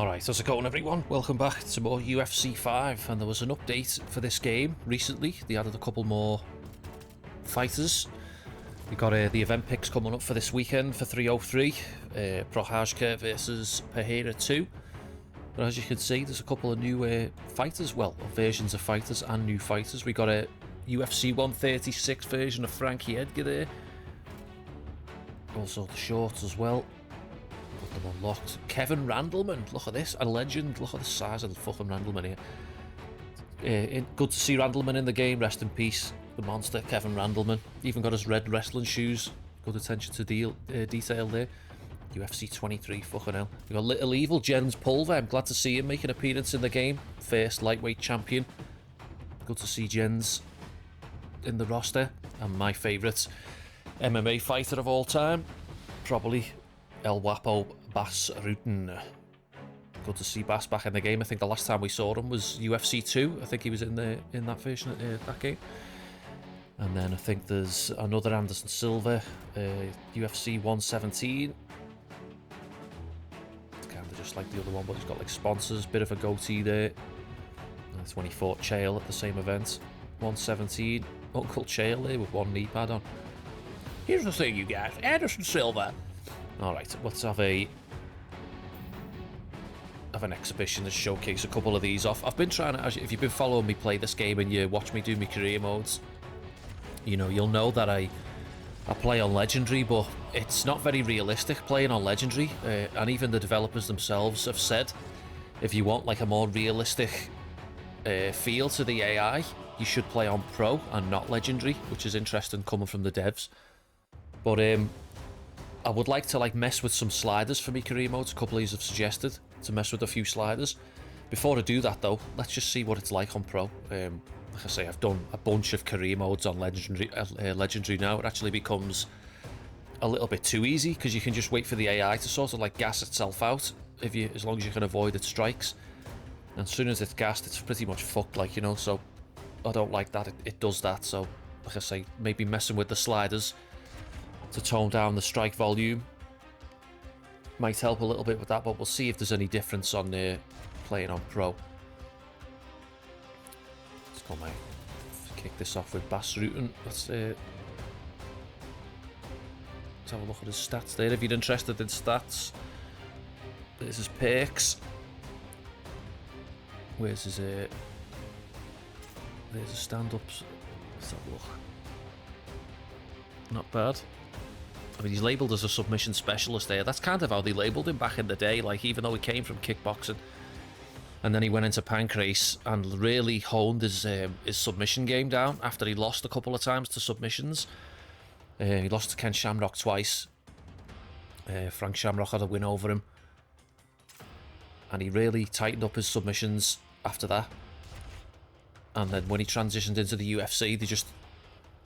Alright, how's it going everyone? Welcome back to more UFC 5, and there was an update for this game recently. They added a couple more fighters. We got the event picks coming up for this weekend for 303, Prochazka versus Pereira 2. But as you can see, there's a couple of new fighters, well, versions of fighters and new fighters. We got a UFC 136 version of Frankie Edgar there. Also the shorts as well. Got them unlocked. Kevin Randleman, look at this, a legend. Look at the size of the fucking Randleman here. Good to see Randleman in the game, rest in peace. The monster, Kevin Randleman. Even got his red wrestling shoes. Good attention to detail there. UFC 23, fucking hell. We got Little Evil, Jens Pulver. I'm glad to see him make an appearance in the game. First lightweight champion. Good to see Jens in the roster. And my favourite MMA fighter of all time, probably El Guapo Bas Rutten. Good to see Bas back in the game. I think the last time we saw him was UFC 2. I think he was in that version of that game. And then I think there's another Anderson Silva, UFC 117. It's kind of just like the other one, but he's got like sponsors, bit of a goatee there. That's when he fought Chael at the same event. 117, Uncle Chael there with one knee pad on. Here's the thing, you guys, Anderson Silva. Alright, let's have an exhibition to showcase a couple of these off. I've been trying to, if you've been following me play this game and you watch me do my career modes, you know, you'll know that I play on Legendary, but it's not very realistic playing on Legendary, and even the developers themselves have said, if you want like a more realistic feel to the AI, you should play on Pro and not Legendary, which is interesting coming from the devs. But I would like to like mess with some sliders for me career modes. A couple of these have suggested to mess with a few sliders. Before I do that though, let's just see what it's like on Pro. Like I say, I've done a bunch of career modes on Legendary now. It actually becomes a little bit too easy because you can just wait for the AI to sort of like gas itself out as long as you can avoid its strikes. And as soon as it's gassed, it's pretty much fucked, like, you know. So I don't like that it does that. So like I say, maybe messing with the sliders to tone down the strike volume might help a little bit with that, but we'll see if there's any difference on playing on Pro. Let's go, mate. Kick this off with Bas Rutten. Let's have a look at his stats there. If you're interested in stats, there's his perks. Where's his there's his stand-ups. Let's have a look. Not bad. I mean, he's labelled as a submission specialist there. That's kind of how they labelled him back in the day, like, even though he came from kickboxing. And then he went into pancrase and really honed his submission game down after he lost a couple of times to submissions. He lost to Ken Shamrock twice. Frank Shamrock had a win over him. And he really tightened up his submissions after that. And then when he transitioned into the UFC, they just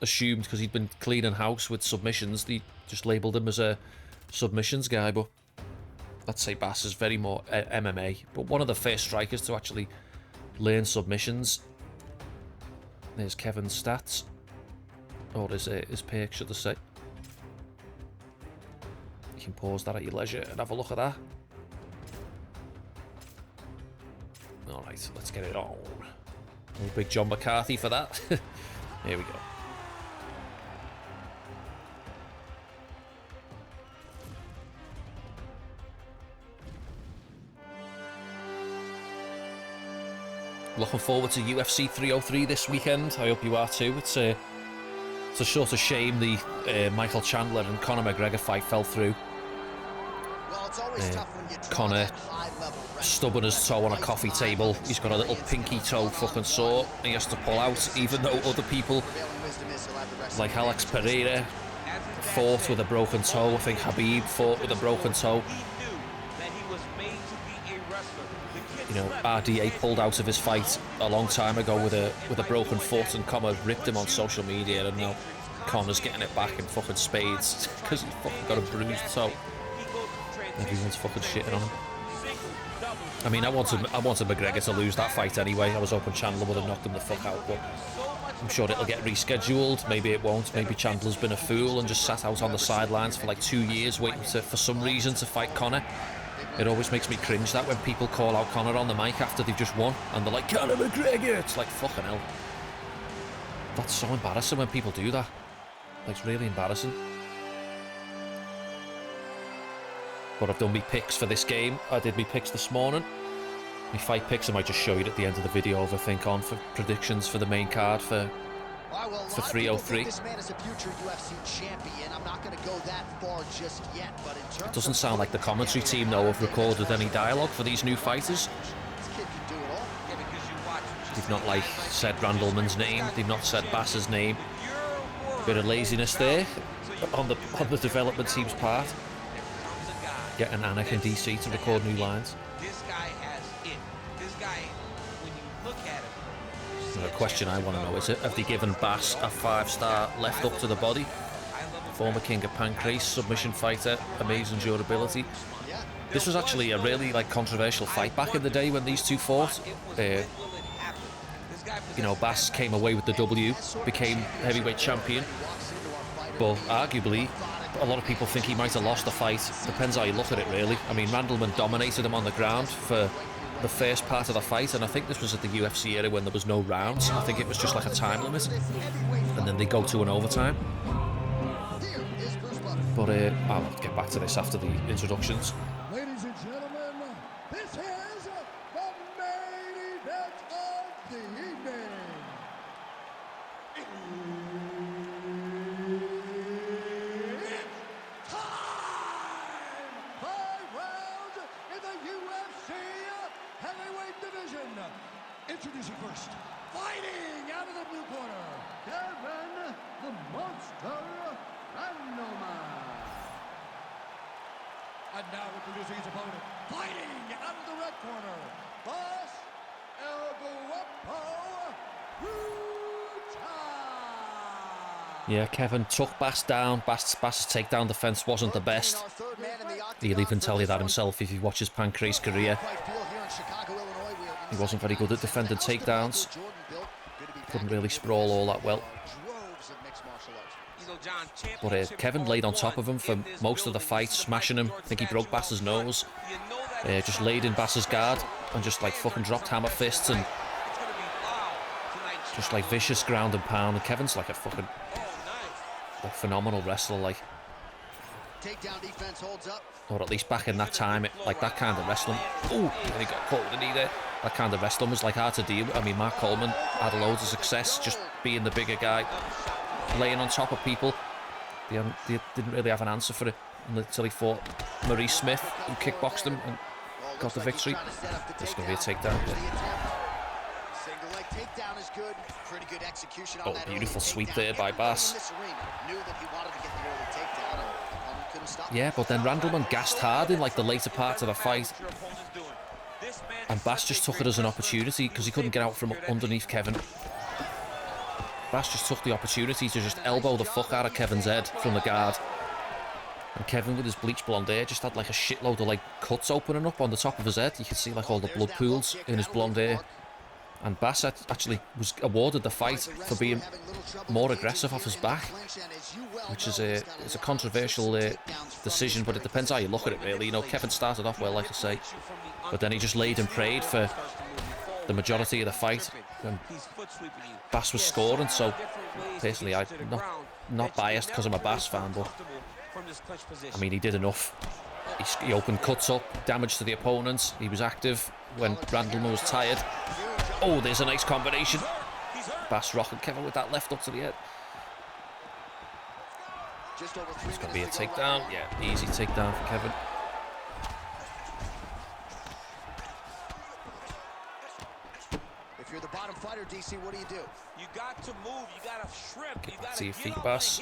assumed, because he'd been cleaning house with submissions, they just labelled him as a submissions guy. But I'd say Bas is very more MMA, but one of the first strikers to actually learn submissions. There's Kevin's stats, or his perk, should I say. You can pause that at your leisure and have a look at that. Alright, let's get it on. Oh, big John McCarthy for that. Here we go. Looking forward to UFC 303 this weekend. I hope you are too. It's a sort of shame the Michael Chandler and Conor McGregor fight fell through. Conor stubbing his toe on a coffee table. He's got a little pinky toe fucking sore. He has to pull out, even though other people like Alex Pereira fought with a broken toe. I think Habib fought with a broken toe. You know, RDA pulled out of his fight a long time ago with a broken foot, and Conor ripped him on social media, and now Conor's getting it back in fucking spades because he's fucking got a bruised toe. Everyone's fucking shitting on him. I mean, I wanted McGregor to lose that fight anyway. I was hoping Chandler would have knocked him the fuck out, but I'm sure it'll get rescheduled. Maybe it won't. Maybe Chandler's been a fool and just sat out on the sidelines for like 2 years waiting for some reason to fight Conor. It always makes me cringe that when people call out Conor on the mic after they've just won and they're like, Conor McGregor! It's like, fucking hell. That's so embarrassing when people do that. Like, it's really embarrassing. But I've done my picks for this game. I did my picks this morning. My fight picks I might just show you at the end of the video if I think on for predictions for the main card for 303. This man is a future UFC champion. I'm not going to go that far just yet, but in terms it doesn't sound like the commentary team though have recorded any dialogue for these new fighters. They've not like said Randleman's name. They've not said Bass's name. Bit of laziness there on the development team's part. Getting Anik and DC to record new lines. This guy has it. This guy, when you look at him. The question I want to know is, have they given Bass a 5-star left up to the body? Former king of pancrase, submission fighter, amazing durability. This was actually a really controversial fight back in the day when these two fought. You know, Bass came away with the W, became heavyweight champion, but arguably a lot of people think he might have lost the fight. Depends how you look at it, really. I mean, Randleman dominated him on the ground for the first part of the fight, and I think this was at the UFC era when there was no rounds. I think it was just like a time limit, and then they go to an overtime. But I'll get back to this after the introductions. Ladies and gentlemen, this is the main event of the evening. It's time! 5 rounds in the UFC heavyweight division. Introducing first, fighting out of the blue corner, Kevin the Monster Randleman. And now introducing his opponent, fighting out of the red corner, Boss El Guapo Rutten. Yeah, Kevin took Bass down. Bass's takedown defense wasn't the best. He'll even tell you that himself if you watch his pancrase career. He wasn't very good at defending takedowns. Couldn't really sprawl all that well. But Kevin laid on top of him for most of the fight, smashing him. I think he broke Bass's nose. Just laid in Bass's guard and just fucking dropped hammer fists and just vicious ground and pound. And Kevin's like a fucking phenomenal wrestler, Takedown defense holds up. or at least back in that time, that kind of wrestling. Oh, and he got caught with the knee there. That kind of wrestling was hard to deal with. I mean, Mark Coleman had loads of success just being the bigger guy, laying on top of people. They didn't really have an answer for it until he fought Maurice Smith, who kickboxed him and got the victory. This is going to be a takedown. Single leg takedown is good. Pretty good execution on that. Beautiful sweep there by Bass. Yeah, but then Randleman gassed hard in the later part of the fight. And Bass just took it as an opportunity because he couldn't get out from underneath Kevin. Bass just took the opportunity to just elbow the fuck out of Kevin's head from the guard. And Kevin, with his bleach blonde hair, just had a shitload of cuts opening up on the top of his head. You could see all the blood pools in his blonde hair. And Bass actually was awarded the fight for being more aggressive off his back, which is it's a controversial decision, but it depends how you look at it, really. You know, Kevin started off well, like I say, but then he just laid and prayed for the majority of the fight. And Bass was scoring, so personally, I'm not biased because I'm a Bass fan, but I mean, he did enough. He opened cuts up, damage to the opponents. He was active when Randleman was tired. Oh, there's a nice combination. Bass rocking Kevin with that left up to the head. It's going to be a takedown. Yeah, easy takedown for Kevin. If you're the bottom fighter, DC, what do? You got to move. You got to shrimp. Get back to your feet, Bass.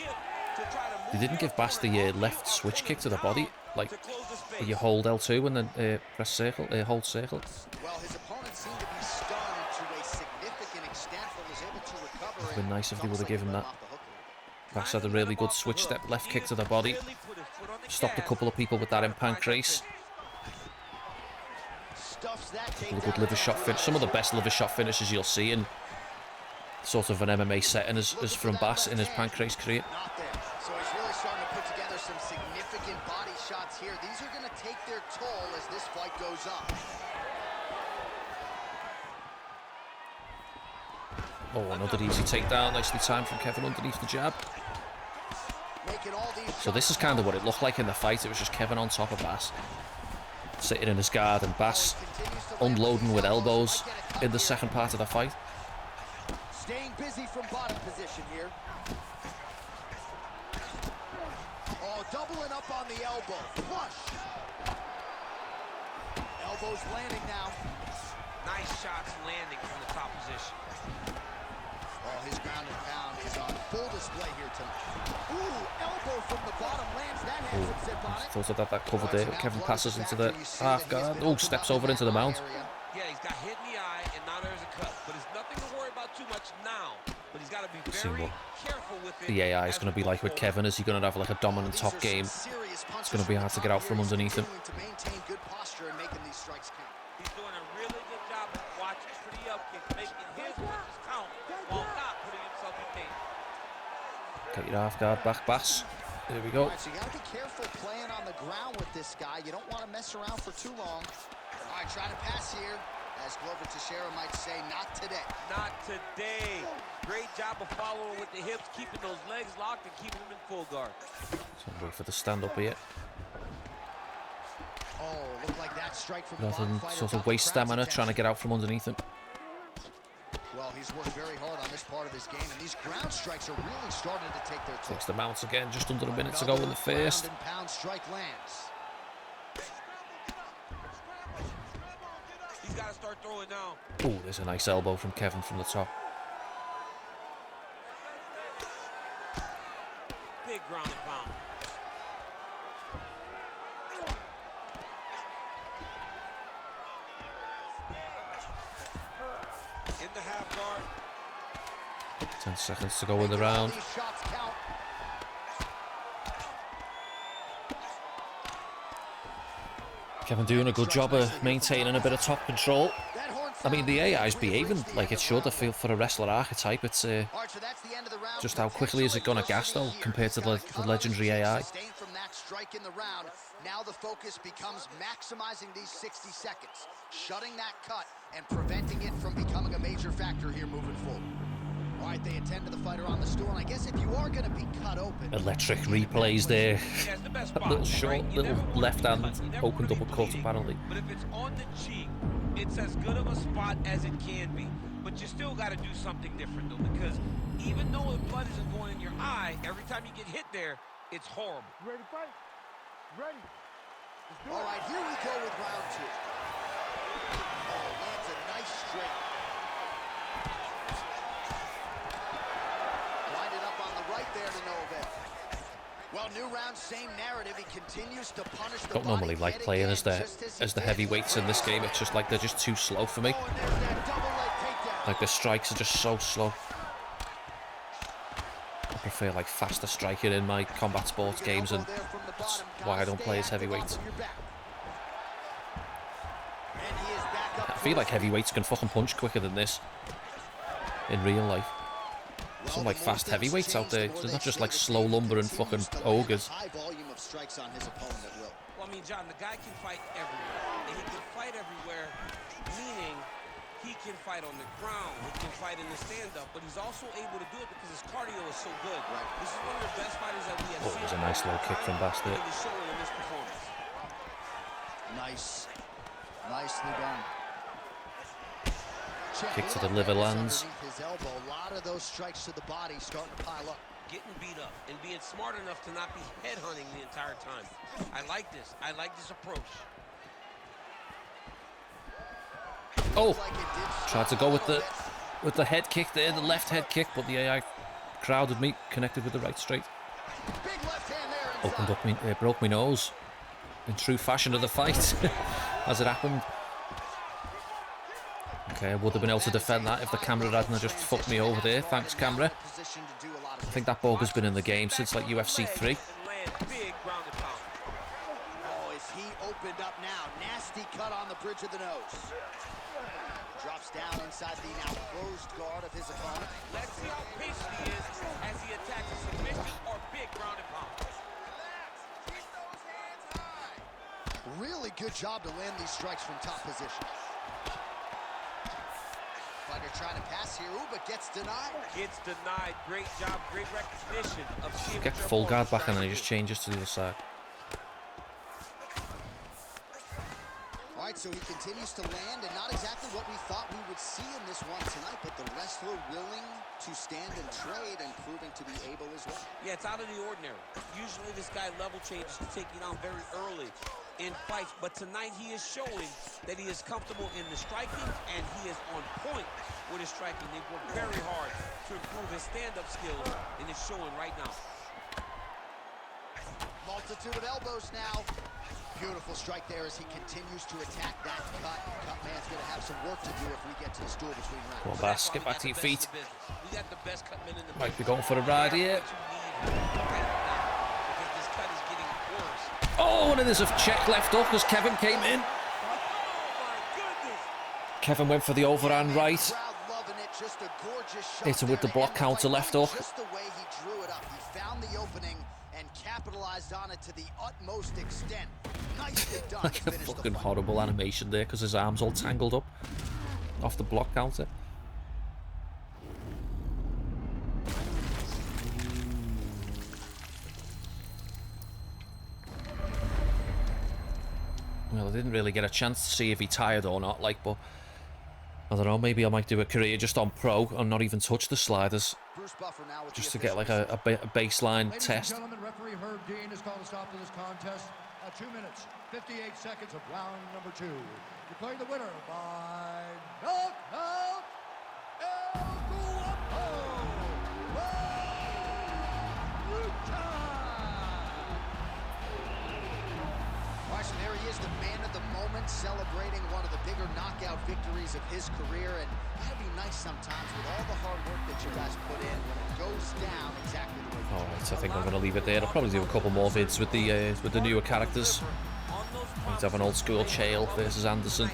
They didn't give Bass the left switch kick to the body, where you hold L2 and then press circle, hold circle. Well, his opponent seemed to be stunned to a significant extent, but was able to recover. It would have been nice if they would have given that. Bass had a really good switch step left kick to the body. Stopped a couple of people with that in pancrase. A couple of good liver shot finish. Some of the best liver shot finishes you'll see in sort of an MMA setting is from Bass in his pancrase career. So he's really starting to put together some significant body shots here. These are going to take their toll as this fight goes on. Oh, another easy takedown. Nicely timed from Kevin underneath the jab. So this is kind of what it looked like in the fight. It was just Kevin on top of Bass, sitting in his guard, and Bass unloading with elbows in the second part of the fight. Staying busy from bottom position here. Oh, doubling up on the elbow. Flush. Elbows landing now. Nice shots landing from the top position. Oh, his ground and pound is on full display here tonight. Ooh, elbow from the bottom lands. That has some zip on it. Thought that covered it. Kevin passes into the half guard. Oh, steps over into the mount. Yeah, he's got hit in the eye, and now there's a cut. But it's nothing to worry about too much now. But he's got to be very careful with it. The AI is going to be like with Kevin. Is he going to have like a dominant top game? It's going to be hard to get out from underneath him. To maintain good posture and making these strikes count. He's doing a really good job of watching for the up kick, making his punches count while not putting himself in pain. Get your half guard back, Bass. There we go. Right, so you got to be careful playing on the ground with this guy. You don't want to mess around for too long. All right, trying to pass here. As Glover Teixeira might say, not today. Not today. Great job of following with the hips, keeping those legs locked and keeping them in full guard. So wait for the stand up here. Oh, looked like that strike from Nothing sort of waste stamina trying to get out from underneath him. Well, he's worked very hard on this part of his game, and these ground strikes are really starting to take their toll. Takes the mounts again, just under a minute to go in the first. Ground and pound strike lands. He's got to start throwing now. Oh, there's a nice elbow from Kevin from the top. Big ground and pound. In the half guard. 10 seconds to go in the round. These shots count. Kevin doing a good job of maintaining a bit of top control. I mean, the AI is behaving like it should. I feel for a wrestler archetype. It's just how quickly is it going to gas though compared to the legendary AI. From that strike in the round, now the focus becomes maximizing these 60 seconds, shutting that cut and preventing it from becoming a major factor here moving forward. All right, they attend to the fighter on the stool, and I guess if you are going to be cut open... Electric replays there. Yeah, it's the best That spot, little short, right? You little never want left to hand cut. You never opened want up to a be cut bleeding. apparently. But if it's on the cheek, it's as good of a spot as it can be. But you still got to do something different, though, because even though the blood isn't going in your eye, every time you get hit there, it's horrible. Ready to fight? Ready. Let's do it. All right, here we go with round two. Oh, lands a nice straight. Lined up on the right there to no avail. Well, new round, same narrative. He continues to punish the Don't normally body like yet playing again, as the heavyweights in this game. It's just like they're just too slow for me. Oh, and there's that double leg takedown. Like the strikes are just so slow. I prefer like faster striking in my combat sports games, and that's why I don't play as heavyweights. I feel like heavyweights can fucking punch quicker than this in real life. Some like fast heavyweights out there. They're not just like slow lumbering fucking ogres. High volume of strikes on his opponent at will. Well, I mean, John, the guy can fight everywhere. And he can fight everywhere, meaning he can fight on the ground, he can fight in the stand-up, but he's also able to do it because his cardio is so good. Right. This is one of the best fighters that we have seen. Oh, there's a nice little kick from Bass there. Really showing in this performance. Nice. Nicely done. Kick to the liver lands. His elbow. A lot of those strikes to the body starting to pile up. Getting beat up and being smart enough to not be headhunting the entire time. I like this. I like this approach. Oh, tried to go with the head kick there, the left head kick, but the AI crowded me, connected with the right straight. Big left hand there inside. Opened up me, broke my nose in true fashion of the fight as it happened. Okay, I would have been able to defend that if the camera hadn't just fucked me over there. Thanks, camera. I think that bug has been in the game since like UFC 3. Oh, is he opened up now? Nasty cut on the bridge of the nose. Drops down inside the now closed guard of his opponent. Let's see how patient he is as he attacks a submission or big ground and pound. Really good job to land these strikes from top position. Fighter trying to pass here, ooh, but gets denied. Gets denied. Great job, great recognition of seeing Get what your full guard opponent's back and trying then he to just do. changes to the other side. All right, so he continues to land, and not exactly what we thought we would see in this one tonight, but the wrestler willing to stand and trade and proving to be able as well. Yeah, it's out of the ordinary. Usually this guy level changes to take you down very early in fights, but tonight he is showing that he is comfortable in the striking, and he is on point with his striking. They've worked very hard to improve his stand-up skills, and it's showing right now. Multitude of elbows now. Beautiful strike there as he continues to attack that cut. Cutman's going to have some work to do if we get to the stool between rounds. Come on, Bass, get back to your feet. We got the best cutman in the Might be going for a ride here. Because this cut is getting worse. Oh, and there's a check left hook as Kevin came in. Oh my goodness! Kevin went for the overhand right. Crowd loving it. Just a gorgeous shot Hit him with the there to block end counter fight. left hook. Just the way he drew it up. He found the opening and capitalized on it to the utmost extent. Nicely done. Like a Finished the fucking fight. horrible animation there because his arm's all tangled up off the block counter. Well, I didn't really get a chance to see if he tired or not, like, but I don't know, maybe I might do a career just on pro and not even touch the sliders, Bruce Buffer now with just the to get like officials. a baseline Ladies test. and gentlemen, referee Herb Dean has called a stop to this contest at 2 minutes, 58 seconds of round number 2. Declaring the winner by knockout, El Guapo, Rutten. All right, so there he is, the man of the moment, celebrating one of the bigger knockout victories of his career. And that'd be nice sometimes with all the hard work that you guys put in when it goes down exactly the way you Alright, I think I'm going to leave it there. I'll probably do a couple more vids with the newer characters. Might have an old school Chael versus Anderson.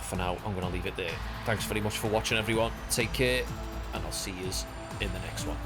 For now, I'm going to leave it there. Thanks very much for watching, everyone. Take care, and I'll see you in the next one.